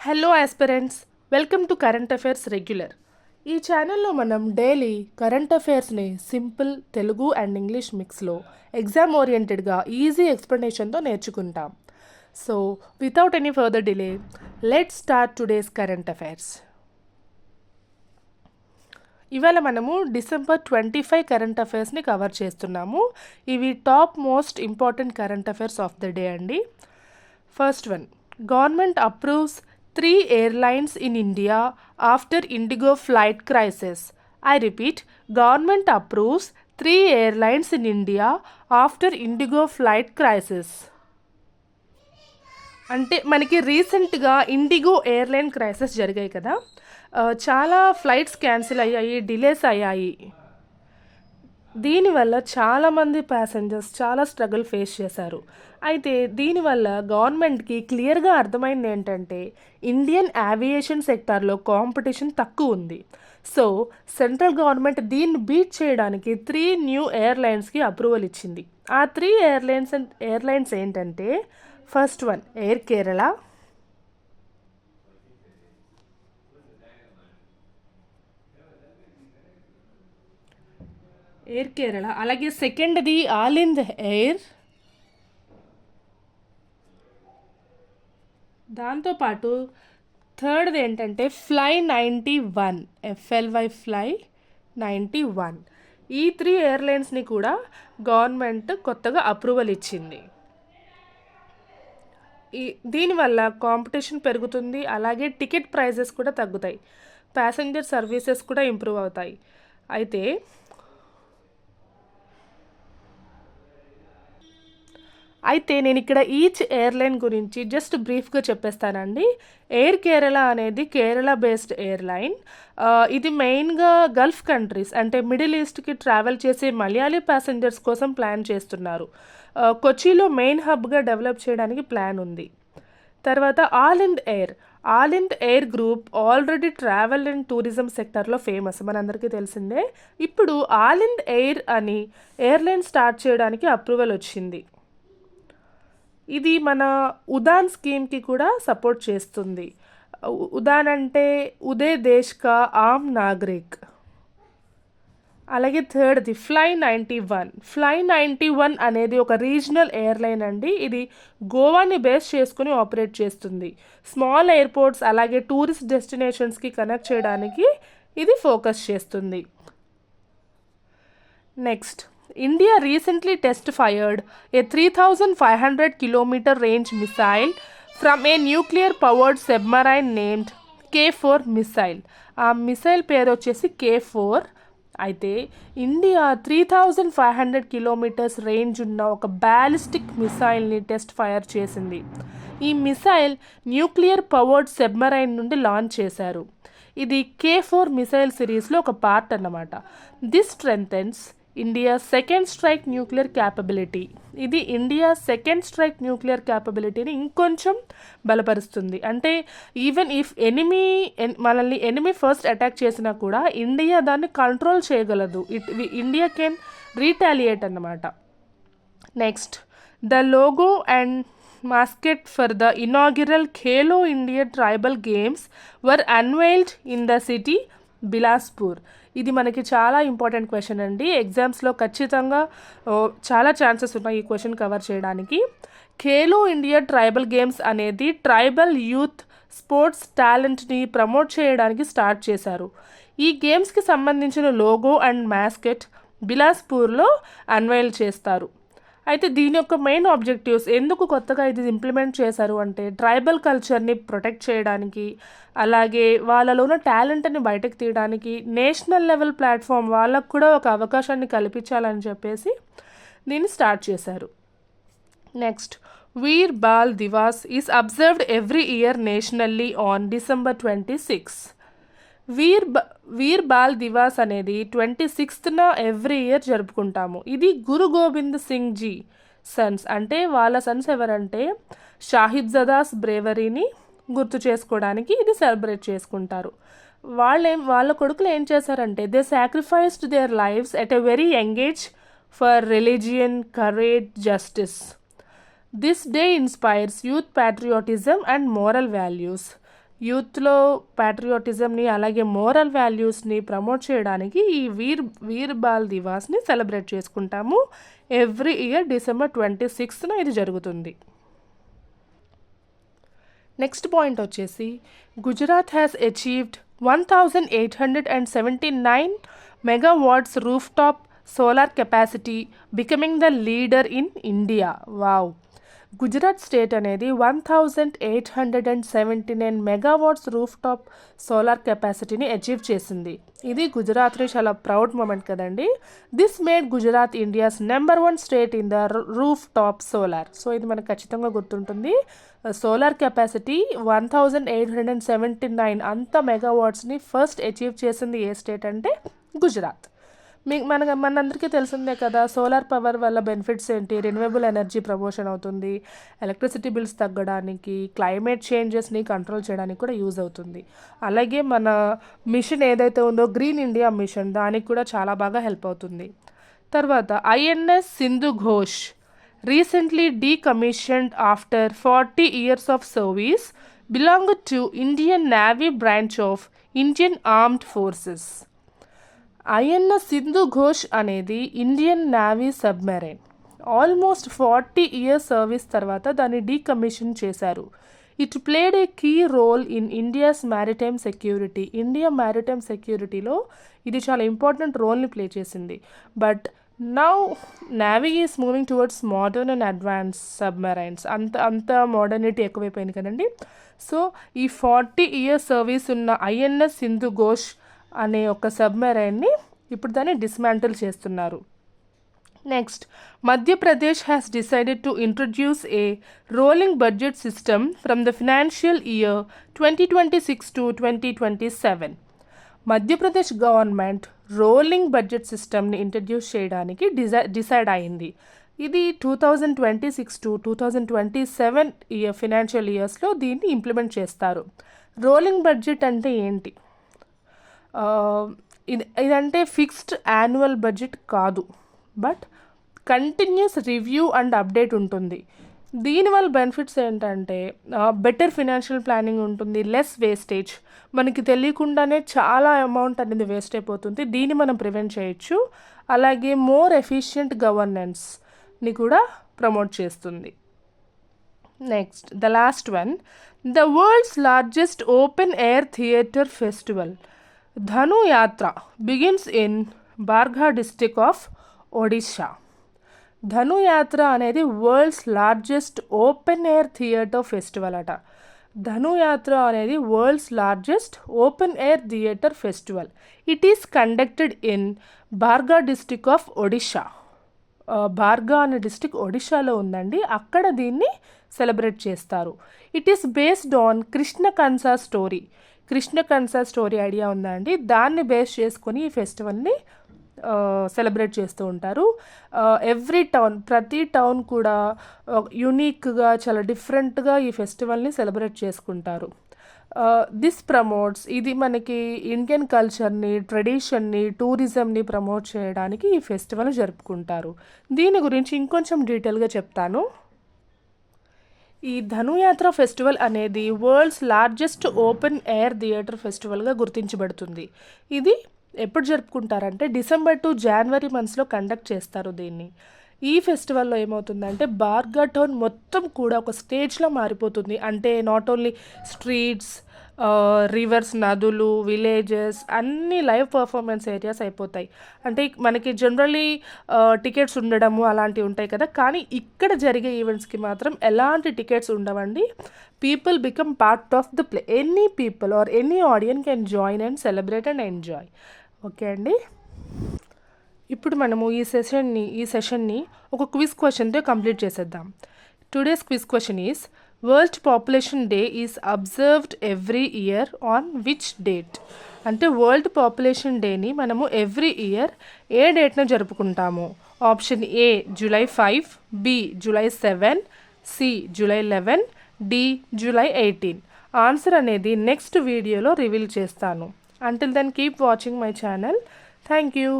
Hello aspirants, welcome to current affairs regular. ఈ ఛానల్లో మనం డైలీ కరెంట్ అఫైర్స్ని సింపుల్ తెలుగు అండ్ ఇంగ్లీష్ మిక్స్లో ఎగ్జామ్ ఓరియంటెడ్గా ఈజీ ఎక్స్ప్లెనేషన్తో నేర్చుకుంటాం. So without any further delay, let's start today's current affairs. ఇవాళ మనము December 25 కరెంట్ అఫైర్స్ని కవర్ చేస్తున్నాము. ఇవి top most important current affairs of the day అండి. First one, government approves 3 airlines in India after Indigo flight crisis. I repeat, government approves 3 airlines in India after Indigo flight crisis. అంటే మనకి రీసెంట్గా IndiGo airline crisis జరిగాయి కదా, చాలా flights cancel అయ్యాయి, delays అయ్యాయి. దీనివల్ల చాలామంది ప్యాసింజర్స్ చాలా స్ట్రగుల్ ఫేస్ చేశారు. అయితే దీనివల్ల గవర్నమెంట్కి క్లియర్గా అర్థమైంది ఏంటంటే ఇండియన్ ఏవియేషన్ సెక్టార్లో కాంపిటీషన్ తక్కువ ఉంది. సో సెంట్రల్ గవర్నమెంట్ దీన్ని బీట్ చేయడానికి 3 న్యూ ఎయిర్లైన్స్కి అప్రూవల్ ఇచ్చింది. ఆ 3 ఎయిర్లైన్స్ ఏంటంటే, ఫస్ట్ వన్ ఎయిర్ కేరళ, అలాగే సెకండ్ది ఆలింద్ ఎయిర్, దాంతోపాటు థర్డ్ది ఏంటంటే ఫ్లై 91, FLY ఫ్లై 91. ఈ 3 ఎయిర్లైన్స్ని కూడా గవర్నమెంట్ కొత్తగా అప్రూవల్ ఇచ్చింది. దీనివల్ల కాంపిటీషన్ పెరుగుతుంది, అలాగే టికెట్ ప్రైజెస్ కూడా తగ్గుతాయి, ప్యాసింజర్ సర్వీసెస్ కూడా ఇంప్రూవ్ అవుతాయి. అయితే నేను ఇక్కడ ఈచ్ ఎయిర్లైన్ గురించి జస్ట్ బ్రీఫ్గా చెప్పేస్తానండి. ఎయిర్ కేరళ అనేది కేరళ బేస్డ్ ఎయిర్లైన్. ఇది మెయిన్గా గల్ఫ్ కంట్రీస్ అంటే మిడిల్ ఈస్ట్కి ట్రావెల్ చేసే మలయాళీ ప్యాసింజర్స్ కోసం ప్లాన్ చేస్తున్నారు. కొచ్చిలో మెయిన్ హబ్గా డెవలప్ చేయడానికి ప్లాన్ ఉంది. తర్వాత Alhind air group already travel and tourism సెక్టర్లో ఫేమస్, మనందరికీ తెలిసిందే. ఇప్పుడు ఆలింద్ ఎయిర్ అని ఎయిర్లైన్ స్టార్ట్ చేయడానికి అప్రూవల్ వచ్చింది. ఇది మన ఉడాన్ స్కీమ్కి కూడా సపోర్ట్ చేస్తుంది. ఉడాన్ అంటే ఉదయ్ దేశ్ కా ఆమ్ నాగరిక్. అలాగే థర్డ్ది ఫ్లై 91 అనేది ఒక రీజనల్ ఎయిర్లైన్ అండి. ఇది గోవాని బేస్ చేసుకుని ఆపరేట్ చేస్తుంది. స్మాల్ ఎయిర్పోర్ట్స్ అలాగే టూరిస్ట్ డెస్టినేషన్స్కి కనెక్ట్ చేయడానికి ఇది ఫోకస్ చేస్తుంది. Next, India recently test-fired a 3,500 km range missile from a nuclear-powered submarine named K4 missile. ఆ మిసైల్ పేరు వచ్చేసి K4. అయితే ఇండియా 3,500 కిలోమీటర్స్ రేంజ్ ఉన్న ఒక బ్యాలిస్టిక్ మిసైల్ని టెస్ట్ ఫైర్ చేసింది. ఈ మిసైల్ న్యూక్లియర్ పవర్డ్ సబ్మరైన్ నుండి లాంచ్ చేశారు. ఇది K4 మిసైల్ సిరీస్లో ఒక పార్ట్ అన్నమాట. This strengthens India second strike nuclear capability. ఇది ఇండియా సెకండ్ స్ట్రైక్ న్యూక్లియర్ క్యాపబిలిటీని ఇంకొంచెం బలపరుస్తుంది. అంటే ఈవెన్ ఇఫ్ మనల్ని ఎనిమీ ఫస్ట్ అటాక్ చేసినా కూడా ఇండియా దాన్ని కంట్రోల్ చేయగలదు. ఇండియా కెన్ రీటాలియేట్ అన్నమాట. Next, the logo and mascot for the inaugural Khelo India Tribal Games were unveiled in the city Bilaspur. ఇది మనకి చాలా ఇంపార్టెంట్ క్వశ్చన్ అండి. ఎగ్జామ్స్లో ఖచ్చితంగా చాలా ఛాన్సెస్ ఉన్నాయి ఈ క్వశ్చన్ కవర్ చేయడానికి. ఖేలో ఇండియా ట్రైబల్ గేమ్స్ అనేది ట్రైబల్ యూత్ స్పోర్ట్స్ టాలెంట్ని ప్రమోట్ చేయడానికి స్టార్ట్ చేశారు. ఈ గేమ్స్కి సంబంధించిన లోగో అండ్ మాస్కెట్ బిలాస్పూర్లో అన్వైల్ చేస్తారు. అయితే దీని యొక్క మెయిన్ ఆబ్జెక్టివ్స్, ఎందుకు కొత్తగా ఇది ఇంప్లిమెంట్ చేశారు అంటే ట్రైబల్ కల్చర్ని ప్రొటెక్ట్ చేయడానికి, అలాగే వాళ్ళలో ఉన్న టాలెంట్ని బయటకు తీయడానికి, నేషనల్ లెవెల్ ప్లాట్ఫామ్ వాళ్ళకు కూడా ఒక అవకాశాన్ని కల్పించాలని చెప్పేసి దీన్ని స్టార్ట్ చేశారు. Next, Veer Bal Diwas is observed every year nationally on December 26. Veer Bal Diwas అనేది 26న ఎవ్రీ ఇయర్ జరుపుకుంటాము. ఇది గురు గోబింద్ సింగ్ జీ సన్స్, అంటే వాళ్ళ సన్స్ ఎవరంటే షాహిబ్జాదాస్ బ్రేవరీని గుర్తు చేసుకోవడానికి ఇది సెలబ్రేట్ చేసుకుంటారు. వాళ్ళ కొడుకులు ఏం చేశారంటే they sacrificed there lifes at a very young age for religion, courage, justice. This day inspires youth patriotism and moral values. యూత్లో ప్యాట్రియాటిజంని అలాగే మోరల్ వాల్యూస్ని ప్రమోట్ చేయడానికి ఈ వీర్ బాల్ దివాస్ని సెలబ్రేట్ చేసుకుంటాము. ఎవ్రీ ఇయర్ December 26న ఇది జరుగుతుంది. నెక్స్ట్ పాయింట్ వచ్చేసి Gujarat has achieved 1879 megawatts rooftop solar capacity, becoming the leader in India. Wow, Gujarat state అనేది 1879 మెగావాట్స్ రూఫ్ టాప్ సోలార్ కెపాసిటీని అచీవ్ చేసింది. ఇది గుజరాత్ని చాలా ప్రౌడ్ మూమెంట్ కదండి. This made Gujarat India's number 1 state in the rooftop solar. So ఇది మనకు ఖచ్చితంగా గుర్తుంటుంది. సోలార్ కెపాసిటీ 1879 అంత మెగావాట్స్ని ఫస్ట్ అచీవ్ చేసింది ఏ స్టేట్ అంటే గుజరాత్. మనందరికీ తెలిసిందే కదా, సోలార్ పవర్ వల్ల బెనిఫిట్స్ ఏంటి, రెన్యూవబుల్ ఎనర్జీ ప్రమోషన్ అవుతుంది, ఎలక్ట్రిసిటీ బిల్స్ తగ్గడానికి, క్లైమేట్ చేంజెస్ని కంట్రోల్ చేయడానికి కూడా యూజ్ అవుతుంది. అలాగే మన మిషన్ ఏదైతే ఉందో గ్రీన్ ఇండియా మిషన్, దానికి కూడా చాలా బాగా హెల్ప్ అవుతుంది. తర్వాత INS Sindhu Ghosh recently decommissioned after 40 years of service, belonged to Indian Navy branch of Indian Armed Forces. INS Sindhu Ghosh అనేది Indian navy submarine. Almost 40 years service తర్వాత దాన్ని డీకమిషన్ చేశారు. It played a key role in India's maritime security. India maritime సెక్యూరిటీలో ఇది చాలా important రోల్ని play చేసింది. But now navy is moving towards modern and advance submarines. అంత మోడర్నిటీ ఎక్కువైపోయింది కదండి. సో ఈ 40 ఇయర్స్ సర్వీస్ ఉన్న INS సింధు ఘోష్ అనే ఒక సబ్మెరైన్ని ఇప్పుడు దాన్ని డిస్మాంటిల్ చేస్తున్నారు. Next, Madhya Pradesh has decided to introduce A rolling budget system from the financial year 2026 to 2027. Madhya Pradesh government rolling budget సిస్టమ్ని ఇంట్రడ్యూస్ చేయడానికి డిసైడ్ అయింది. ఇది 2026 to 2027 ఫినాన్షియల్ ఇయర్స్లో దీన్ని ఇంప్లిమెంట్ చేస్తారు. రోలింగ్ బడ్జెట్ అంటే ఏంటి? ఇదంటే ఫిక్స్డ్ యాన్యువల్ బడ్జెట్ కాదు, but continuous review and update ఉంటుంది. దీనివల్ల బెనిఫిట్స్ ఏంటంటే బెటర్ ఫినాన్షియల్ ప్లానింగ్ ఉంటుంది, లెస్ వేస్టేజ్. మనకి తెలియకుండానే చాలా అమౌంట్ అనేది వేస్ట్ అయిపోతుంది, దీన్ని మనం ప్రివెంట్ చేయొచ్చు. అలాగే మోర్ ఎఫిషియంట్ గవర్నెన్స్ని కూడా ప్రమోట్ చేస్తుంది. Next, the last one, the world's largest open air theatre festival Dhanu Yatra begins in Bargarh district of Odisha. Dhanu Yatra అనేది world's largest open air theatre festival అట. ధను యాత్ర అనేది world's largest open air theatre festival. It is conducted in Bargarh district of Odisha. Bargarh అనే district ఒడిషాలో ఉందండి, అక్కడ దీన్ని celebrate చేస్తారు. It is based on Krishna Kansa story. Krishna Kansa story idea ఉందా అండి? దాన్ని బేస్ చేసుకొని ఈ ఫెస్టివల్ని సెలబ్రేట్ చేస్తూ ఉంటారు. ప్రతి టౌన్ కూడా యూనిక్గా చాలా డిఫరెంట్గా ఈ ఫెస్టివల్ని సెలబ్రేట్ చేసుకుంటారు. దిస్ ప్రమోట్స్, ఇది మనకి ఇండియన్ కల్చర్ని, ట్రెడిషన్ని, టూరిజంని ప్రమోట్ చేయడానికి ఈ ఫెస్టివల్ జరుపుకుంటారు. దీని గురించి ఇంకొంచెం డీటెయిల్గా చెప్తాను. ఈ ధనుయాత్ర ఫెస్టివల్ అనేది world's largest open air theatre ఫెస్టివల్గా గుర్తించబడుతుంది. ఇది ఎప్పుడు జరుపుకుంటారంటే December to January మంత్స్లో కండక్ట్ చేస్తారు దీన్ని. ఈ ఫెస్టివల్లో ఏమవుతుందంటే బార్గా టౌన్ మొత్తం కూడా ఒక స్టేజ్లో మారిపోతుంది. అంటే నాట్ ఓన్లీ స్ట్రీట్స్, రివర్స్, నదులు, విలేజెస్ అన్నీ లైవ్ పర్ఫార్మెన్స్ ఏరియాస్ అయిపోతాయి. అంటే మనకి జనరల్లీ టికెట్స్ ఉండడము అలాంటివి ఉంటాయి కదా, కానీ ఇక్కడ జరిగే ఈవెంట్స్కి మాత్రం ఎలాంటి టికెట్స్ ఉండవండి. People become part of the play. Any people are any audience can join and celebrate and enjoy. Okay అండి, ఇప్పుడు మనము ఈ సెషన్ని ఒక క్విజ్ క్వశ్చన్తో కంప్లీట్ చేసేద్దాం. Today's quiz question is, world population day is observed every year on which date? అంటే world population డేని మనము ఎవ్రీ ఇయర్ ఏ డేట్న జరుపుకుంటాము? Option A July 5, B July 7, C July 11, D July 18. Answer అనేది నెక్స్ట్ వీడియోలో రివీల్ చేస్తాను. Until then, keep watching my channel. Thank you.